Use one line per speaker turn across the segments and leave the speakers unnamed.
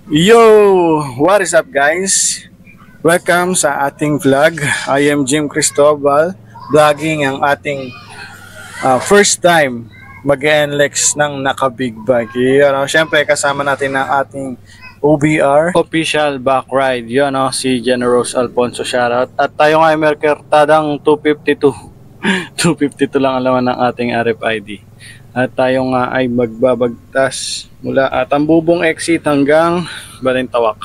Yo! What is up guys? Welcome sa ating vlog. I am Jim Cristobal. Vlogging ang ating first time mag-NLEX ng naka-big bike. Siyempre kasama natin ang ating OBR official back ride. Yun, si Generous Alfonso, shoutout. At tayo nga ay may kartadang 252. 252 lang ang laman ng ating RFID. At tayo nga ay magbabagtas mula Tambubong exit hanggang Balintawak.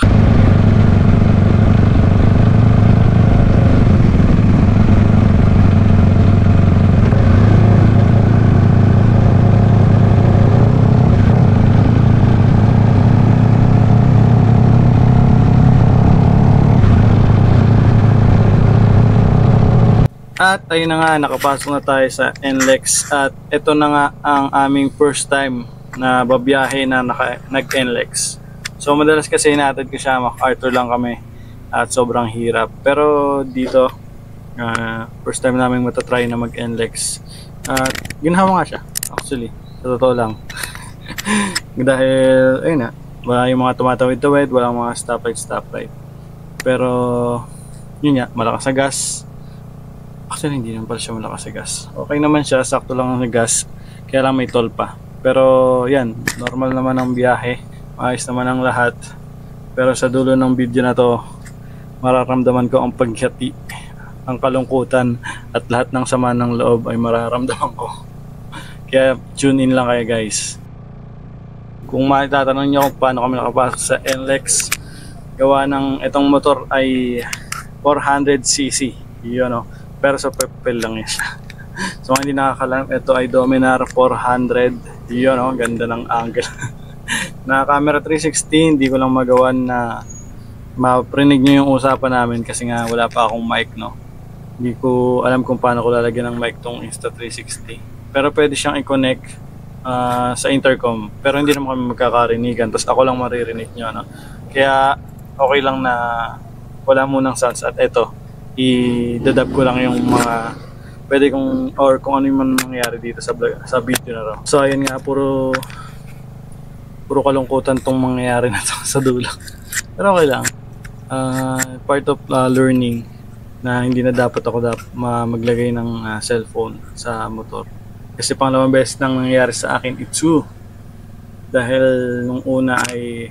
At ayun na nga, nakapasok na tayo sa NLEX at ito na nga ang aming first time na babiyahe na nag-NLEX. So madalas kasi natin ko siya, MacArthur lang kami at sobrang hirap. Pero dito, first time namin matatry na mag-NLEX. At ginawa nga siya, actually, sa totoo lang. Dahil, ayun na, wala yung mga tumatawid-tawid, walang mga stoplight. Pero, yun nga, malakas sa gas. Actually, hindi naman pala siya malakas sa gas. Okay naman siya, sakto lang ang gas. Kaya lang may toll pa. Pero yan, normal naman ang biyahe. Maayos naman ang lahat. Pero sa dulo ng video na to, mararamdaman ko ang paghati, ang kalungkutan, at lahat ng sama ng loob ay mararamdaman ko. Kaya tune in lang kayo guys. Kung matatanong niyo kung paano kami nakapasok sa NLEX, gawa ng itong motor ay 400cc. Yun, pero sa pepel lang siya. So hindi nakakalam, ito ay Dominar 400. Yun, ganda ng angle. Na camera 360, hindi ko lang magawan na maprinig nyo yung usapan namin kasi nga wala pa akong mic, no. Hindi ko alam kung paano ko lalagyan ng mic tong Insta360. Pero pwede siyang i-connect sa intercom. Pero hindi naman kami magkakarinigan. Tapos ako lang maririnig nyo, no. Kaya okay lang na wala munang sounds. At eto, i-dadab ko lang yung mga pwede kong or kung ano yung man nangyari dito sa video na raw. So ayun nga, puro kalungkutan tong mangyayari na to sa dulo. Pero okay lang, part of learning na hindi na dapat ako maglagay ng cellphone sa motor. Kasi pangalawang beses nang nangyayari sa akin ito. Dahil nung una ay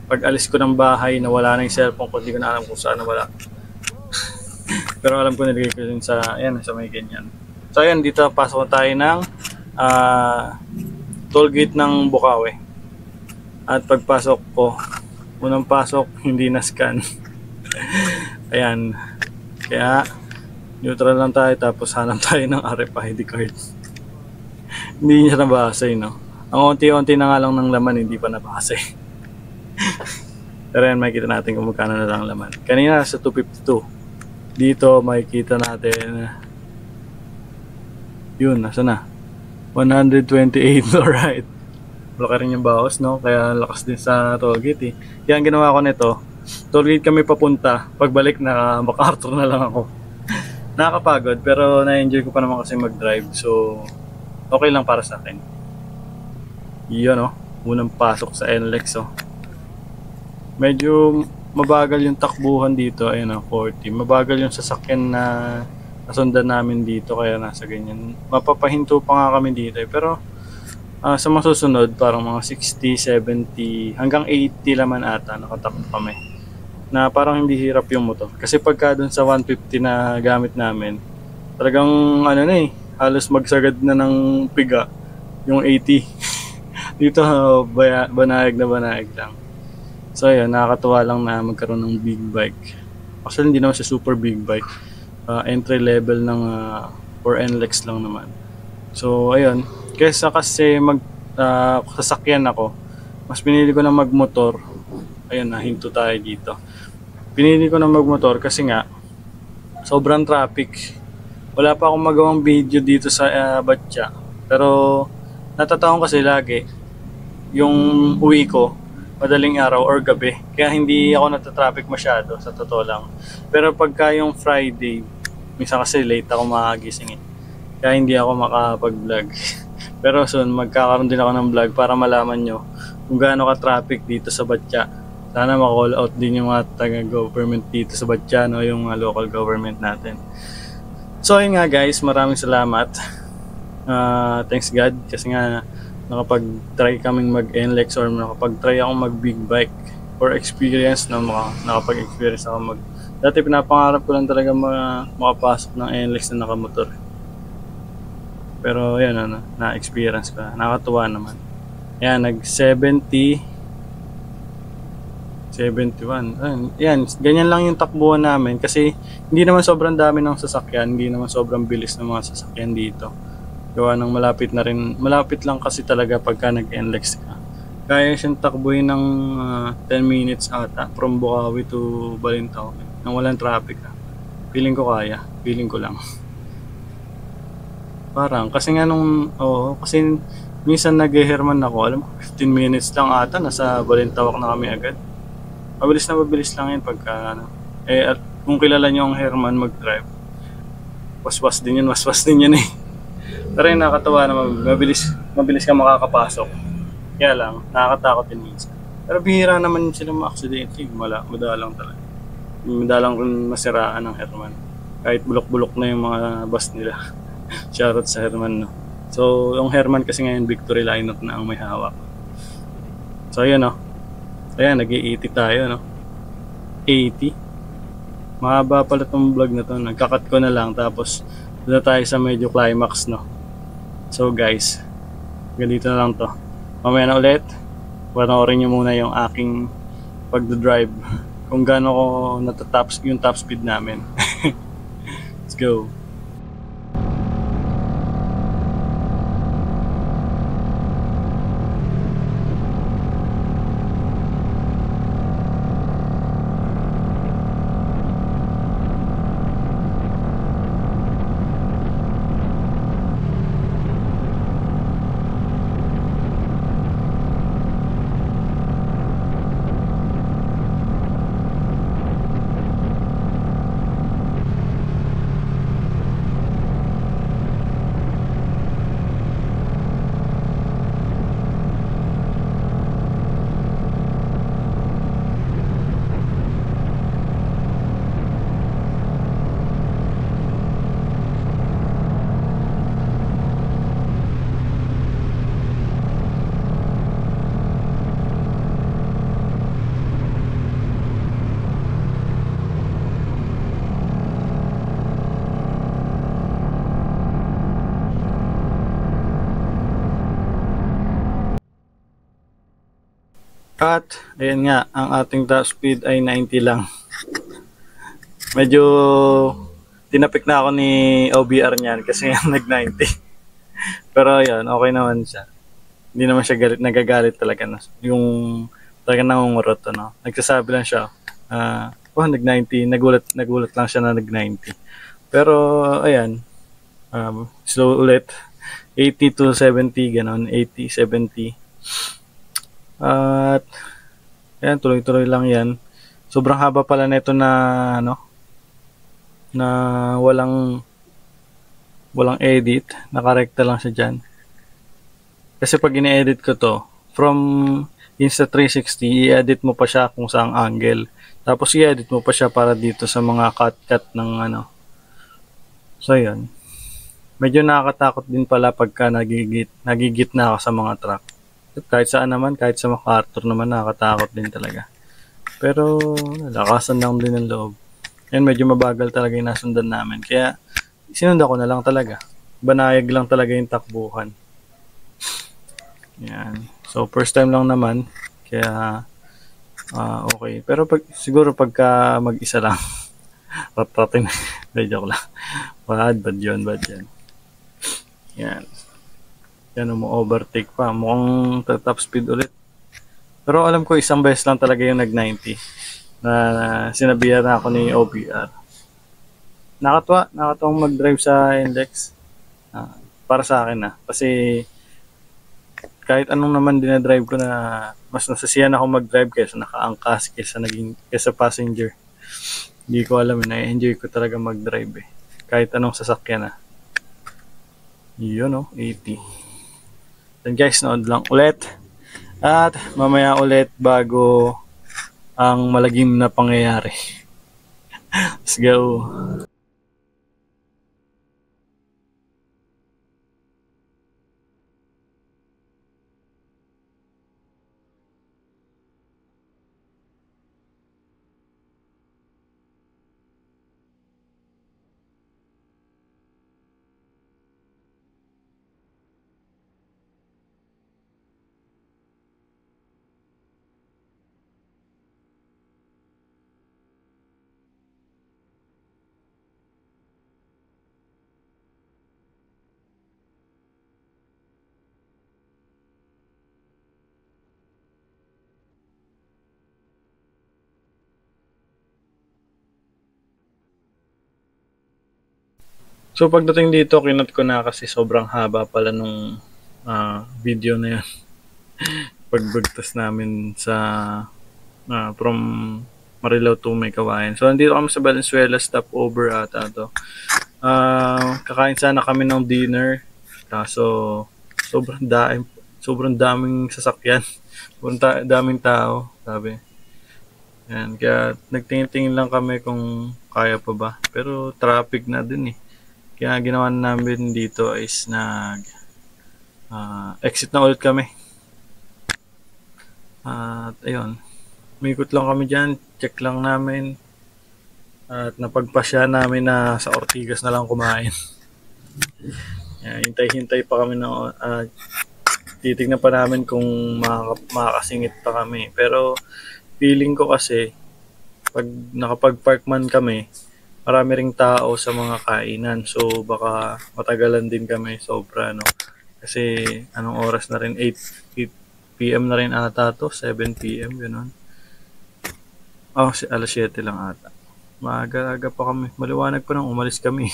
pag alis ko ng bahay nawala na yung cellphone ko, hindi ko na alam kung saan nawala. Pero alam ko nilagay ko din sa, ayan, sa may ganyan. So ayan, dito pasok na tayo ng toll gate ng Bukawi. At pagpasok ko, unang pasok, hindi na scan. Ayan. Kaya, neutral lang tayo, tapos hanap tayo ng RFID card. Hindi niya nabasa, no? Ang unti-unti na nga lang ng laman, hindi pa nabasa. Pero yan, makikita natin kung magkano na lang laman. Kanina sa 252. Dito makikita natin yun, nasa na 128. Alright, malaki rin yung bawas, no? Kaya lakas din sa tollgate Kaya ang ginawa ko nito, tollgate kami papunta, pagbalik na MacArthur na lang ako. Nakakapagod pero na-enjoy ko pa naman kasi mag-drive, so okay lang para sa akin. Yun, unang pasok sa NLEX. Medyo mabagal yung takbuhan dito, ayun 40. Mabagal yung sasakyan na nasundan namin dito, kaya nasa ganyan. Mapapahinto pa nga kami dito pero sa masusunod parang mga 60, 70 hanggang 80 laman ata nakatakbo kami. Na parang hindi hirap yung motor. Kasi pagka dun sa 150 na gamit namin, talagang halos magsagad na ng piga yung 80. Dito banayag lang. So ayun, nakakatuwa lang na magkaroon ng big bike. Actually hindi naman siya super big bike, entry level ng for NLEX lang naman. So ayun, kaysa kasi sasakyan ako, mas pinili ko na magmotor. Ayun, nahinto tayo dito. Pinili ko na magmotor kasi nga sobrang traffic. Wala pa akong magawang video dito sa Batya, pero natataon kasi lagi yung uwi ko madaling araw or gabi, kaya hindi ako natatraffic masyado, sa totoo lang. Pero pagka yung Friday, minsan kasi late ako makagising kaya hindi ako makapag-vlog. Pero soon magkakaroon din ako ng vlog para malaman nyo kung gaano ka-traffic dito sa Batya. Sana ma-call out din yung mga taga-government dito sa Batya, no, yung local government natin. So ayun nga guys, maraming salamat. Thanks God kasi nga nakapag-try kaming mag-NLEX or nakapag-try akong mag-big bike or experience na nakapag-experience ako dati pinapangarap ko lang talaga makapasok ng NLEX na nakamotor. Pero yan, na-experience ko. Nakakatuwa naman. Yan, nag-70, 71. Yan, ganyan lang yung takbuhan namin kasi hindi naman sobrang dami ng sasakyan, hindi naman sobrang bilis ng mga sasakyan dito. Gawa ng malapit lang kasi talaga pagka nag-NLEX ka. Kaya siyang takbuhin ng 10 minutes ata from Bukawi to Balintawak nang walang traffic. Feeling ko lang. Parang, kasi nga kasi minsan nag-Herman ako, alam ko 15 minutes lang ata, nasa Balintawak na kami agad. Mabilis lang yun pagka, at kung kilala nyo ang Herman mag-drive, waswas din yun eh. Pero yung nakakatawa na mabilis ka makakapasok. Kaya lang, nakakatakot din minsan. Pero bihira naman sila ma-accidente, madalang talaga. Madalang rin masiraan ng Herman. Kahit bulok-bulok na yung mga bus nila. Shoutout sa Herman, no. So, yung Herman kasi ngayon Victory lineup na ang may hawak. So, ayan, no. Ayan, nag-80 tayo, no. 80. Mahaba pala itong vlog na to. Nagkakat ko na lang. Tapos, doon tayo sa medyo climax, no. So, guys, ganito na lang to. Mamaya na ulit. Panoorin nyo muna yung aking pag-drive. Kung gaano ko yung top speed namin. Let's go. At, ayan nga, ang ating top speed ay 90 lang. Medyo tinapik na ako ni OBR niyan kasi nag-90. Pero ayan, okay naman siya. Hindi naman siya nagagalit talaga. Yung talaga nangungurot, ano. Nagsasabi lang siya, nag-90, nagulat lang siya na nag-90. Pero, ayan, slow ulit. 80 to 70, ganon. 80, 70. At ayan, tuloy-tuloy lang yan. Sobrang haba pala nito na na walang edit, nakarekta lang siya dyan. Kasi pag ine-edit ko to from Insta360, i-edit mo pa siya kung saang angle, tapos i-edit mo pa siya para dito sa mga cut ng so yun, medyo nakakatakot din pala pagka nagigit na ako sa mga truck. Kahit saan naman, kahit sa MacArthur naman, nakakatakot din talaga. Pero, lakasan lang din ng loob. Yan, medyo mabagal talaga yung nasundan namin. Kaya, sinundan ko na lang talaga. Banayag lang talaga yung takbuhan. Yan. So, first time lang naman. Kaya, okay. Pero siguro pagka mag-isa lang, rat-ratin. Joke lang. Bad yan. Yan. Yan, overtake pa. Mukhang top speed ulit. Pero alam ko isang beses lang talaga yung nag-90 na sinabihan na ako ni OBR. Nakatuwang mag-drive sa NLEX. Para sa akin kasi kahit anong naman dinadrive ko na mas nasasiyan ako mag-drive kaysa nakaangkas, kaysa passenger. Hindi ko alam, na-enjoy ko talaga mag-drive kahit anong sasakyan Yun 80. Then guys, nood lang ulit. At mamaya ulit bago ang malagim na pangyayari. Let's go. So pagdating dito, kinot ko na kasi sobrang haba pala nung video na yan. Pagbagtas namin sa from Marilao to May Kawayan. So nandito kami sa Valenzuela, stopover ata to. Kakain sana kami ng dinner. Kaso sobrang daming sasakyan. Sobrang daming tao, sabi. Yan, kaya nagtingin-tingin lang kami kung kaya pa ba. Pero traffic na din eh. Kaya ginawa namin dito is exit na ulit kami. At ayun, umikot lang kami dyan, check lang namin. At napagpasya namin na sa Ortigas na lang kumain. Hintay-hintay pa kami na titignan pa namin kung makakasingit pa kami. Pero feeling ko kasi pag nakapag-park man kami, marami ring tao sa mga kainan. So baka matagalan din kami sobra, no? Kasi anong oras na rin, 8 PM na rin ata to, 7 PM gano'n. Alas 7 lang ata. Maaga-aga pa kami. Maliwanag pa nang umalis kami.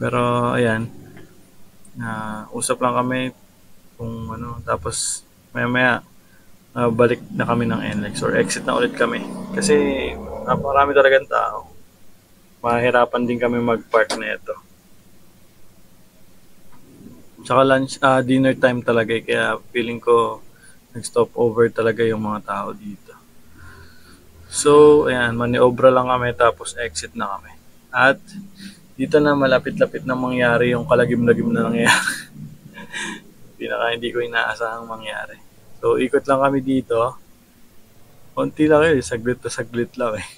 Pero ayan, usap lang kami kung ano, tapos maya-maya balik na kami ng NLEX or exit na ulit kami. Kasi napakarami talagang tao. Mahirapan din kami mag-park na ito. Tsaka dinner time talaga kaya feeling ko nag-stop over talaga yung mga tao dito. So, ayan, maniobra lang kami tapos exit na kami. At dito na malapit-lapit na mangyari yung kalagim-lagim na nangyari. Hindi ko inaasahang mangyari. So, ikot lang kami dito. Konti lang eh, saglit na saglit lang eh.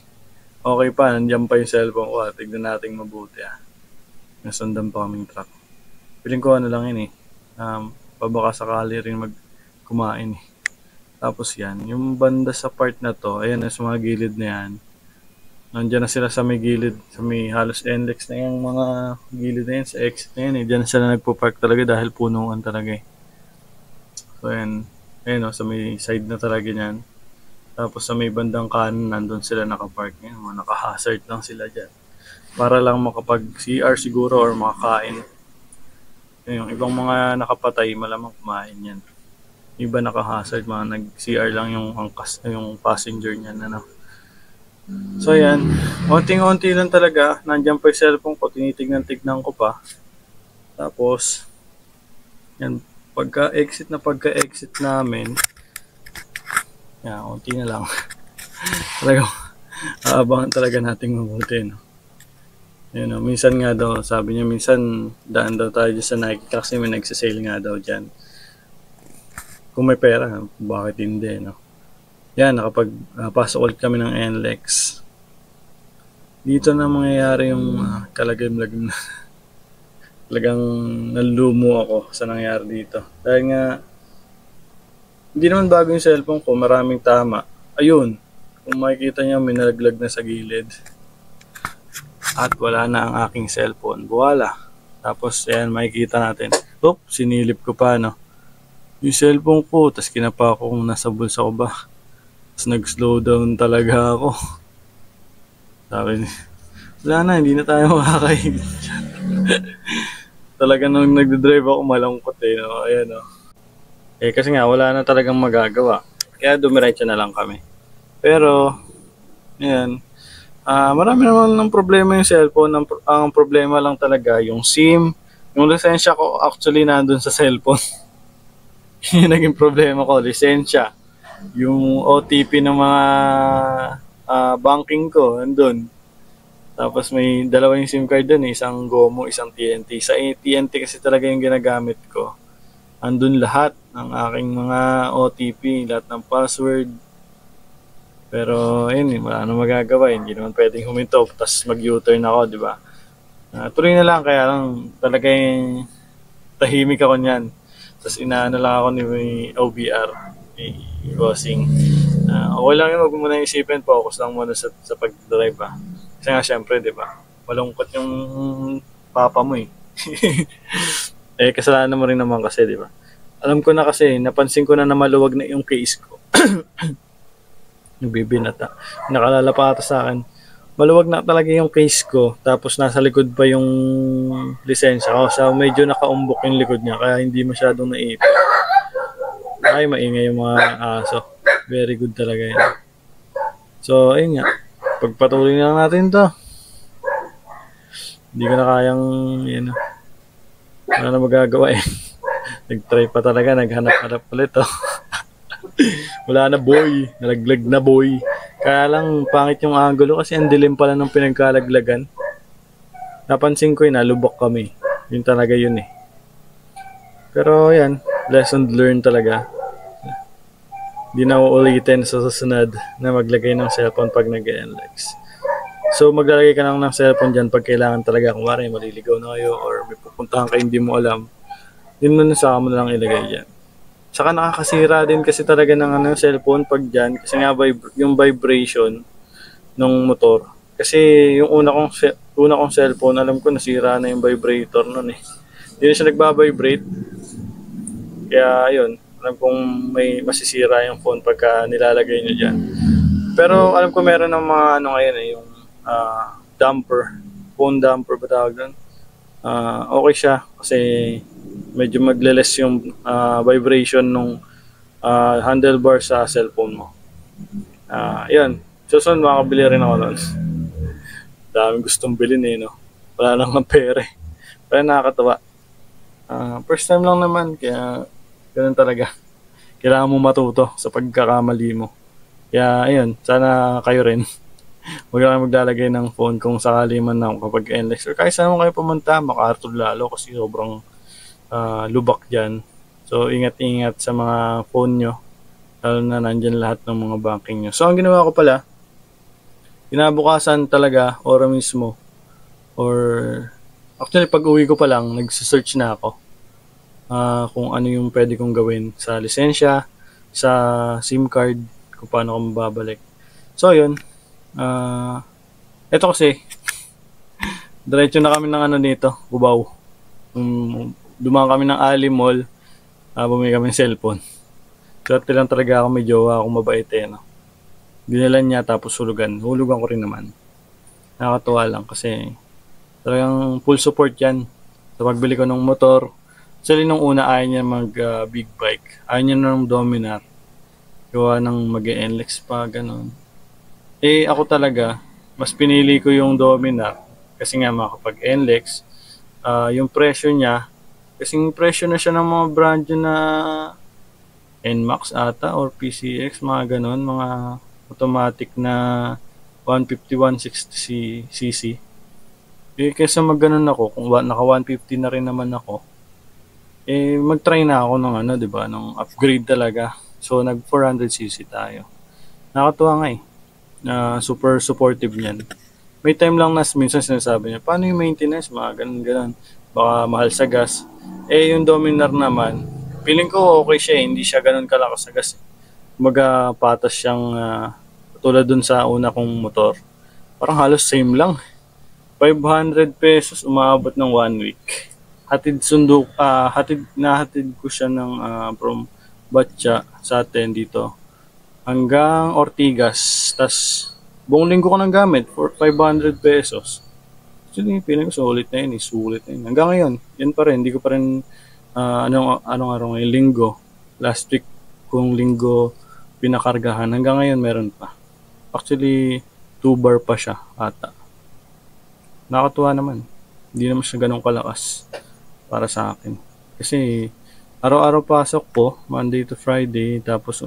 Okay pa, nandiyan pa yung cellphone ko. Tignan natin mabuti Nasundan pa kaming truck. Piling ko ano lang yun eh. Pabaka sakali rin kumain eh. Tapos yan, yung banda sa part na to, ayan sa mga gilid na yan. Nandiyan na sila sa may gilid, sa may halos NLEX na yung mga gilid na yan, sa exit na yan eh. Diyan sila nagpo-park talaga dahil punuan talaga eh. So ayan, sa may side na talaga yan. Tapos sa may bandang kanan, nandun sila nakapark ngayon. Mga naka-hazard lang sila dyan. Para lang makapag-CR siguro or makakain. Yung ibang mga nakapatay, malamang kumain yan. Iba naka-hazard, mga nag-CR lang yung passenger niyan. So yan, onting-onti lang talaga. Nandiyan pa yung cellphone ko, tinitignan-tignan ko pa. Tapos, yan, pagka-exit namin, unti na lang. Talagang aabangan talaga nating mabuti, no? Minsan nga daw, sabi niya, minsan daan daw tayo sa Nike kasi may nagsasale nga daw dyan. Kung may pera, bakit hindi, no? Yan, nakapag-pasok ulit kami ng NLEX. Dito na mangyayari yung kalagim-lagim na. Talagang nalumo ako sa nangyari dito. Dahil nga, hindi naman bago yung cellphone ko, maraming tama. Ayun, kung makikita niyo, may nalaglag na sa gilid. At wala na ang aking cellphone. Buwala. Tapos, ayan, makikita natin. Sinilip ko pa, no? Yung cellphone ko, tas kinapa ko kung nasa bulsa ko ba. Tapos nag-slow down talaga ako. Sabi niya, wala na, hindi na tayo makakain. Talaga nung nagdadrive ako, malungkot eh, no? Ayan, no? Kasi nga, wala na talagang magagawa. Kaya dumiretso na lang kami. Pero, ayan, marami naman ng problema yung cellphone. Ang problema lang talaga yung SIM. Yung lisensya ko actually nandun sa cellphone. Yung naging problema ko, lisensya. Yung OTP ng mga banking ko, andun. Tapos may dalawa yung SIM card dun, isang GOMO, isang TNT. Sa TNT kasi talaga yung ginagamit ko. Andun lahat ng aking mga OTP, lahat ng password. Pero yun, wala nang magagawa. Hindi naman pwedeng huminto, tapos mag-U-turn ako, di ba? Tuloy na lang, kaya lang talaga yung tahimik ako niyan. Tapos inaano lang ako ni OBR, ni Bossing. Okay lang yun, huwag mo muna isipin, focus lang muna sa pag-drive ah. Kasi nga syempre, di ba? Malungkot yung papa mo eh. Kasalanan mo rin naman kasi, di ba? Alam ko na kasi, napansin ko na maluwag na yung case ko. Nagbibinata. Nakalala pa ata sa akin. Maluwag na talaga yung case ko. Tapos nasa likod pa yung lisensya ko. So medyo nakaumbok yung likod niya. Kaya hindi masyadong naipit. Ay, maingay yung mga aso. Very good talaga yan. So, ayun nga. Pagpatuloy na lang natin to. Hindi ko na kayang, yun, wala na magagawa eh. Nag-try pa talaga. Naghanap-hanap ulit oh. Wala na boy. Nalaglag na boy. Kaya lang, pangit yung angulo kasi ang dilim pala ng pinagkalaglagan. Napansin ko yun, lubok kami. Yun talaga yun eh. Pero yan, lesson learned talaga. Hindi na uulitin sa susunod na maglagay ng cellphone pag nag-NLEX. So maglalagay ka lang ng cellphone dyan pag kailangan talaga. Kung wari, maliligaw na kayo or may pupuntahan kayo hindi mo alam. Yun mo na sa mo na lang ilagay dyan. Saka nakakasira din kasi talaga ng cellphone pag dyan. Kasi nga yung vibration ng motor. Kasi yung una kong cellphone, alam ko nasira na yung vibrator nun eh. Hindi na siya nagbabibrate. Kaya yun, alam kong may masisira yung phone pagka nilalagay nyo dyan. Pero alam ko meron ng mga ngayon eh, yung damper. Phone damper ba tawag doon? Okay siya kasi medyo magle-less yung vibration ng handlebar sa cellphone mo. Yun. Susunod makakabili rin ako nun. Daming gustong bilhin eh, no? Wala lang ng pera eh. Pero nakakatawa. First time lang naman, kaya ganun talaga. Kailangan mo matuto sa pagkakamali mo. Kaya ayun, sana kayo rin. Huwag lang maglalagay ng phone kung sakali man na kapag NLEX. Or kahit saan mo kayo pumunta, makaartod lalo kasi sobrang lubak dyan. So ingat-ingat sa mga phone nyo. Lalo na nandyan lahat ng mga banking nyo. So ang ginawa ko pala, kinabukasan talaga, ora mismo, or actually pag uwi ko pa lang, nagsisearch na ako kung ano yung pwede kong gawin sa lisensya, sa SIM card, kung paano ko mababalik. So yun, ito kasi, diretso na kami ng dito, Cubao. Dumaan kami ng Ali Mall, bumili kami ng cellphone. Swerte lang talaga ako, may jowa akong mabait eh, no? Dinalan niya tapos hulugan ko rin naman. Nakakatuwa lang kasi talagang full support yan sa pagbili ko ng motor. Actually nung una ayaw niya mag big bike, ayaw niya ng Dominar, gawa ng mag-NLEX pa ganun. Ako talaga mas pinili ko yung Dominar kasi nga makapag NLEX. Yung presyo niya, kasing presyo na siya ng mga brand na NMAX ata or PCX, mga ganun, mga automatic na 150-160cc. Kaysa mag-ganon ako, kung naka 150 na rin naman ako, mag-try na ako ng diba, ng upgrade talaga. So nag 400cc tayo. Nakatuwa nga eh. Super supportive niyan. May time lang na minsan sinasabi niya, paano yung maintenance, mga ganun. Baka mahal sa gas. Yung Dominar naman, feeling ko okay siya eh. Hindi siya ganun kalakas sa gas eh. Kumaga patas siyang tulad dun sa una kong motor. Parang halos same lang. 500 pesos umabot ng 1 week. Hatid ko siya ng from Batcha sa atin dito hanggang Ortigas. Tas buong linggo ko nang gamit for 500 pesos. Actually, feeling ko sulit na yun. Hanggang ngayon, yan pa rin. Hindi ko pa rin anong araw ngayon, linggo. Last week kung linggo pinakargahan. Hanggang ngayon meron pa. Actually, 2 bar pa siya ata. Nakakatuwa naman. Hindi naman siya ganun kalakas para sa akin. Kasi Araw-araw pasok po, Monday to Friday, tapos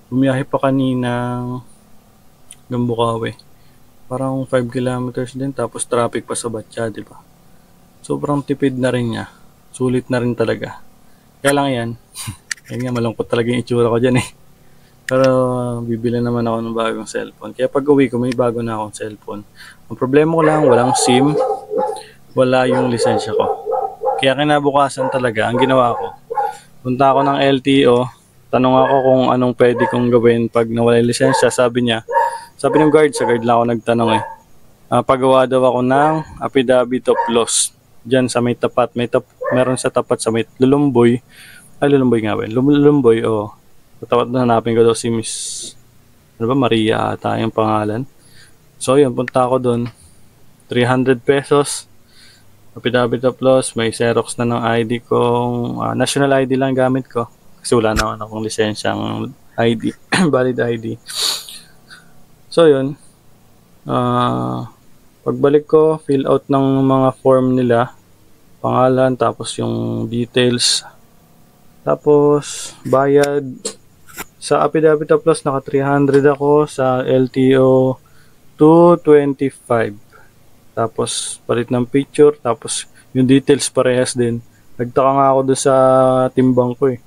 bumiyahe pa kaninang Gambukawe. Parang 5 kilometers din, tapos traffic pa sa Batya, di ba? Sobrang tipid na rin niya. Sulit na rin talaga. Kaya lang yan, yan nga, malungkot talaga yung itsura ko dyan eh. Pero bibili naman ako ng bagong cellphone. Kaya pag uwi ko, may bago na akong cellphone. Ang problema ko lang, walang SIM, wala yung lisensya ko. Kaya kinabukasan talaga, ang ginawa ko, punta ako ng LTO, tanong ako kung anong pwede kong gawin pag nawala yung lisensya. Sabi ng guard, sa guard lang ako nagtanong eh. Pagawa daw ako ng affidavit of loss. Diyan sa may tapat, meron sa tapat sa may Lulumboy. Ay, Lulumboy nga ba? Lulumboy, oo. Sa tapat na hanapin ko daw si Miss, ano ba, Maria ata yung pangalan. So yun, punta ako doon. 300 pesos. Affidavit of loss, may Xerox na ng ID kong, national ID lang gamit ko. Kasi wala naman akong lisensyang ID, valid ID. So yun, pagbalik ko, fill out ng mga form nila, pangalan, tapos yung details, tapos bayad. Sa affidavit of loss, naka 300 ako, sa LTO 225. Tapos palit ng picture, tapos yung details parehas din. Nagtaka nga ako doon sa timbang ko eh.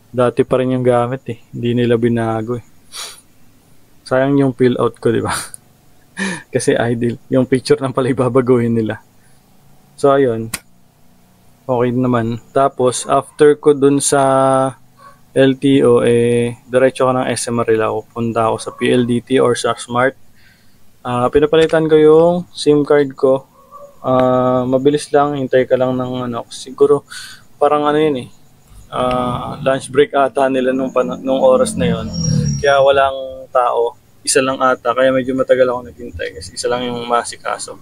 Dati pa rin yung gamit eh, hindi nila binago eh. Sayang yung fill out ko, di ba? Kasi ideal, yung picture lang pala ibabaguhin nila. So ayun, okay naman. Tapos after ko dun sa LTO, diretso ko ng SM Manila. Punta ako sa PLDT or sa Smart. Pinapalitan ko yung SIM card ko. Mabilis lang, hintay ka lang ng siguro parang yun eh. Lunch break ata nila nung oras na yon. Kaya walang tao. Isa lang ata, kaya medyo matagal ako naghintay kasi isa lang yung masikaso.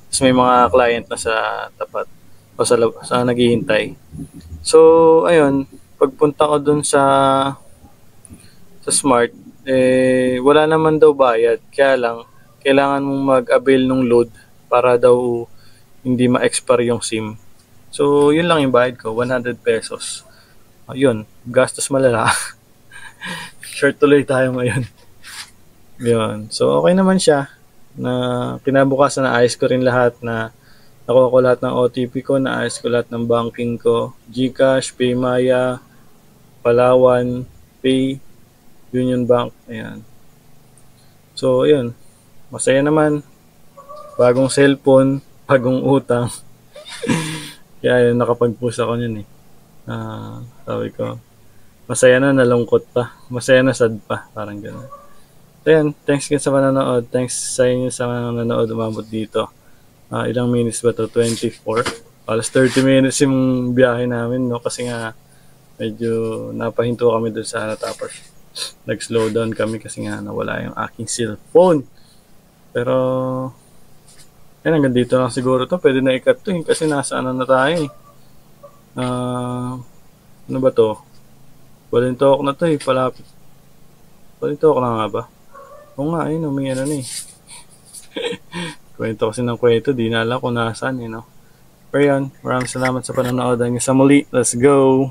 Tapos may mga client na sa tapat o sa naghihintay. So, ayun, pagpunta ko dun sa Smart, wala naman daw bayad. Kaya lang, kailangan mong mag-avail ng load para daw hindi ma-expire yung SIM. So, yun lang yung bayad ko, 100 pesos. Yun, gastos malala. Short tuloy tayo ngayon. Yun. So, okay naman siya. Na kinabukasan na ayos ko rin lahat, na nakuha ko lahat ng OTP ko, na ayos ko lahat ng banking ko. GCash, Paymaya, Palawan, Pay, Union Bank. Ayan. So, yun. Masaya naman. Bagong cellphone, bagong utang. Kaya yun, nakapag-post ako yun eh. Sabi ko, masaya na, nalungkot pa. Masaya na, sad pa. Parang gano'n. So yan, thanks sa manonood. Thanks sa inyo sa manonood, umabot dito. Ilang minutes ba to? 24. Alas 30 minutes yung biyahe namin, no? Kasi nga, medyo napahinto kami doon sa tapos nag-slow down kami kasi nga nawala yung aking cellphone. Pero, yan, hanggang dito lang siguro to. Pwede na i-cut to kasi nasa na tayo eh. Ano ba to? Balintok na to eh, palapit. Balintok na nga ba? Oo nga, ayun, may ano na eh. Kwento kasi ng kwento, di na alam kung nasaan eh, no? Pero yan, maraming salamat sa panonood. Hanggang sa muli, let's go!